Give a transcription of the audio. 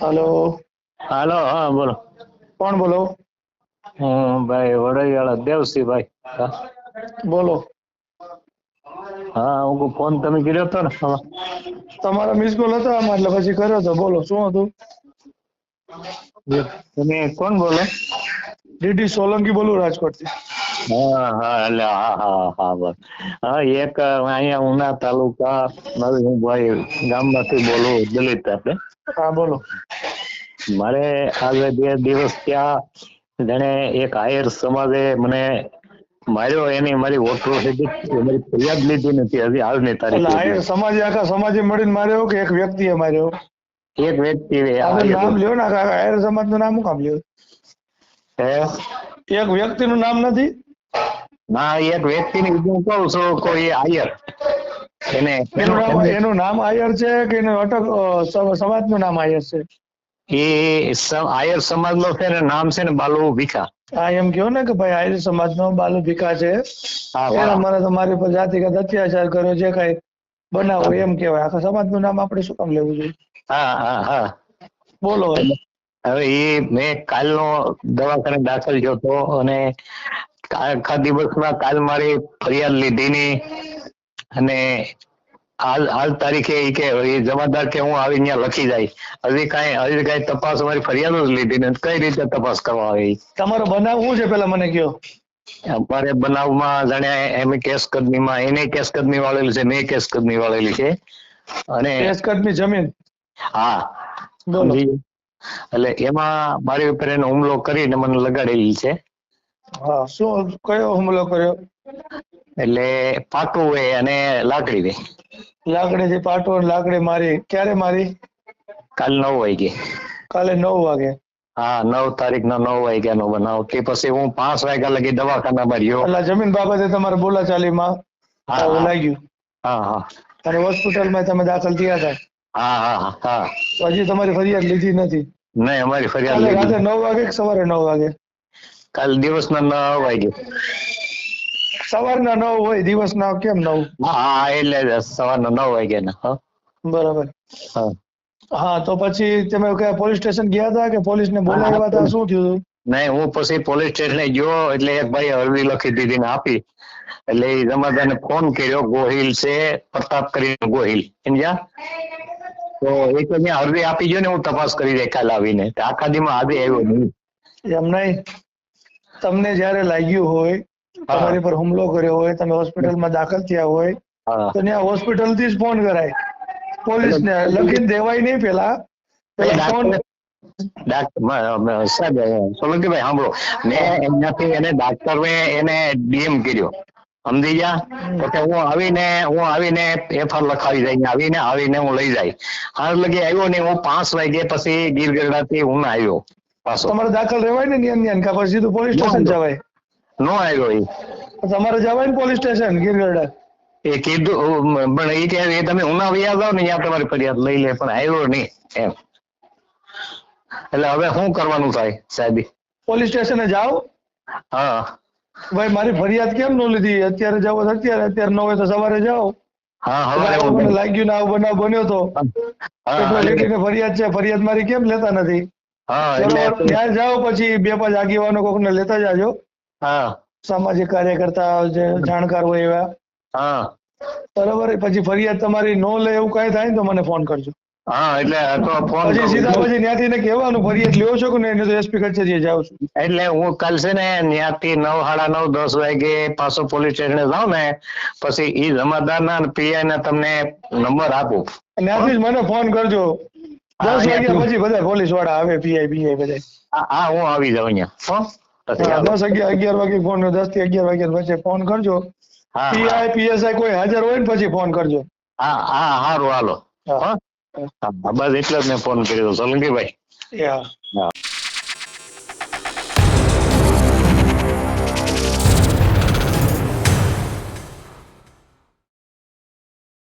Hello. હાલો, હા બોલો. कौन बोलो? હું ભાઈ વડોદરા દેવસિંહ ભાઈ. હા बोलो। હા, હું ફોન તમે કર્યો હતો ને હા. તમારા મિસ કોલ હતો આમાં એટલે પછી કર્યો તો. બોલો શું હતું? તમે કોણ બોલો? ડીડી સોલંકી બોલું રાજકોટથી. હા હા એટલે હા હા હા બસ. હા એક અહીંયા ઉના તાલુકા નવીનભાઈ ગામમાંથી બોલું, દલિત આપણે. હા બોલો. મારે આજે 2 દિવસ ત્યાં જાણે એક આયર સમાજે મને માર્યો, એની મારી ઓથોરિટી મારી ફરિયાદ લીધી નથી હજી હાલની એટલે તારીખે આ સુધી. સમાજે આખા સમાજે મળીને માર્યો કે એક વ્યક્તિએ માર્યો? એક વ્યક્તિ આ તો આયર નામ લ્યો ને, આયર સમાજ નું નામ શું કામ લ્યો? હે એક વ્યક્તિ નું નામ નથી? ના, એક વ્યક્તિની હું કહું છું કોઈ આયર એને એનું નામ એનું એનું નામ આયર છે કે એનું અટક સમાજ નું નામ આયર છે? એ આયર સમાજ નો છે ને, નામ છે ને બાલુ ભીખા. હા એમ કહો ને કે ભાઈ આયર સમાજ નો બાલુ ભીખા છે, હા એને વાહ. મને તમારી પર જાતિગત અત્યાચાર કર્યો, જે કઈ બનાવો એમ કેવાય. આખા સમાજ નું નામ આપણે શું કામ લેવું જોઈએ? હા હા હા. બોલો હવે. હવે એ મેં કાલનો દવાખાને દાખલ થયો હતો અને આખા દિવસમાં કાલ મારી ફરિયાદ લીધી ની, અને હાલ તારીખે ઈ કે એ જમાદાર કે હું આવી ત્યાં લખી જાય. હજી કઈ તપાસ અમારી ફરિયાદ જ લીધી ને કઈ રીતે તપાસ કરવા આવે? તમારો બનાવ શું છે પેલા મને કયો? અમારે બનાવમાં જાણે એમ કેસ કદમીમાં એને કેસ કદમી વાળેલી છે, મેં કેસ કદમી વાળેલી છે. અને કેસ કદમી જમીન. હા બોલો. સમજી ગયા? એટલે એમાં મારી ઉપર એનો હુમલો કરીને મને લગાડેલી છે. હા, શું કયો હુમલો કર્યો? એટલે પાટું હોય અને લાકડી હોય. લાકડીથી પાટો લાકડી મારી. ક્યારે મારી? કાલ 9 વાગે. કાલે 9 વાગે. હા, 9 તારીખના 9 વાગ્યાનો બનાવ. તે પછી હું 5 વાગ્યા લગી દવાખાનામાં રહ્યો. એટલે જમીન બાબતે તમારે બોલાચાલીમાં હા હા લાગ્યું હા હા અને હોસ્પિટલમાં તમે દાખલ થયા હતા. હા હા હા. હજી તમારી ફરિયાદ લીધી નથી? નહીં, અમારી ફરિયાદ કાલે લીધી. રાતે 9 વાગે કે સવારે 9 વાગે? કાલ દિવસના 9 વાગે. સવારના 9 હોય, દિવસના કેમ 9? હા હા, એટલે સવારના 9 વાગ્યાના. હા બરાબર. હા હા, તો પછી તમે કયા પોલીસ સ્ટેશન ગયા હતા કે પોલીસને હા. બોલાવ્યા હતા? શું થયું? નહીં, હું પછી પોલીસ સ્ટેશને ગયો એટલે એક ભાઈ અરજી લખી દીધી ને આપી. એટલે એ જમાદારને ફોન કર્યો, ગોહિલ છે પ્રતાપ કરીને ગોહિલ, સમજ્યા? તો એ તો ત્યાં અરજી આપી ગયો ને, હું તપાસ કરી દે કાલ આવીને. આખા દીમાં આજે આવ્યો નહીં. એમ નહીં, તમને જયારે લાગ્યું હોય, હા તમારી પર હુમલો કર્યો હોય, તમે હોસ્પિટલમાં દાખલ થયા હોય, હા. તો ત્યાં હોસ્પિટલ થી જ ફોન કરાય. એટલે પોલીસને લખીને દેવાય નહીં, પેલા પેલા ફોન. સાહેબ સોલંકીભાઈ સાંભળો, હા. મેં એમનાથી એને ડાક્ટરે એને ડીએમ કર્યો, સમજી ગયા? તો કે હું આવીને એફઆર લખાવી જાય, આવીને હું લઈ જાય. હાલ લગી આવ્યો ને, હું 5 વાગે પછી ગીરગઢડાથી હું આવ્યો પાછો. તમારે દાખલ રહેવાય ને ન્યાન કા પછી સીધું પોલીસ નો સ્ટેશન આવ્યો, જવાય? નો આવ્યો એ. તમારે જવાય ને પોલીસ સ્ટેશન ગીરગઢડા? એ કીધું પણ એ કે એ તમે ઉના વ્યા જાવ ને ત્યાં તમારી ફરિયાદ લઈ લે, પણ આવ્યો નહીં એમ. એટલે હવે શું કરવાનું થાય સાહેબ? પોલીસ સ્ટેશને જાઓ. હા ભાઈ મારી ફરિયાદ કેમ ન લીધી? અત્યારે જાવ તો અત્યારે ન હોય તો સવારે જાઓ. હા કે સવારે આવું હું મને લાગ્યું ને આવો બનાવ બન્યો તો હા એટલે એટ્રોસિટી ની ફરિયાદ છે, ફરિયાદ મારી કેમ લેતા નથી? હા બરોબર, એટલે ત્યાં જાઓ પછી 2-5 આગેવાનો કોકને લેતા જાજો, હા સામાજિક કાર્યકર્તા જે જાણકાર હોય એવા. હા બરોબર, પછી ફરિયાદ તમારી નો લે એવું કઈ થાય ને તો મને ફોન કરજો. હા એટલે તો ફોન પછી સીધા કરું. પછી ત્યાંથી ને કહેવાનું ફરિયાદ લ્યો છો કે નહીં, તો એસપી કચેરીએ જાઉં છું. એટલે હું કાલ છે ને ત્યાંથી 9, સાડા 9, 10 વાગે પાછો પોલીસ સ્ટેશને જાઉં ને, પછી ઈ જમાદાર ના પીઆઈ ના તમને નંબર આપું. ત્યાંથી જ મને ફોન કરજો. હા 10 વાગ્યા અહીંયાથી પછી બધા પોલીસ વાળા આવે, પીઆઈ બધા. હા હું આવી જાઉં અહીંયા. પછી હા, હાલો. 10-11 વાગે ફોન, 10 થી 11 વાગ્યા વચ્ચે ફોન કરજો. હા હા પીઆઈ પીએસઆઈ કોઈ હાજર હોય ને પછી ફોન કરજો. હા હા સારું હાલો. હા હા બસ એટલે જ મેં ફોન કર્યો સોલંકીભાઈ. હા. હા.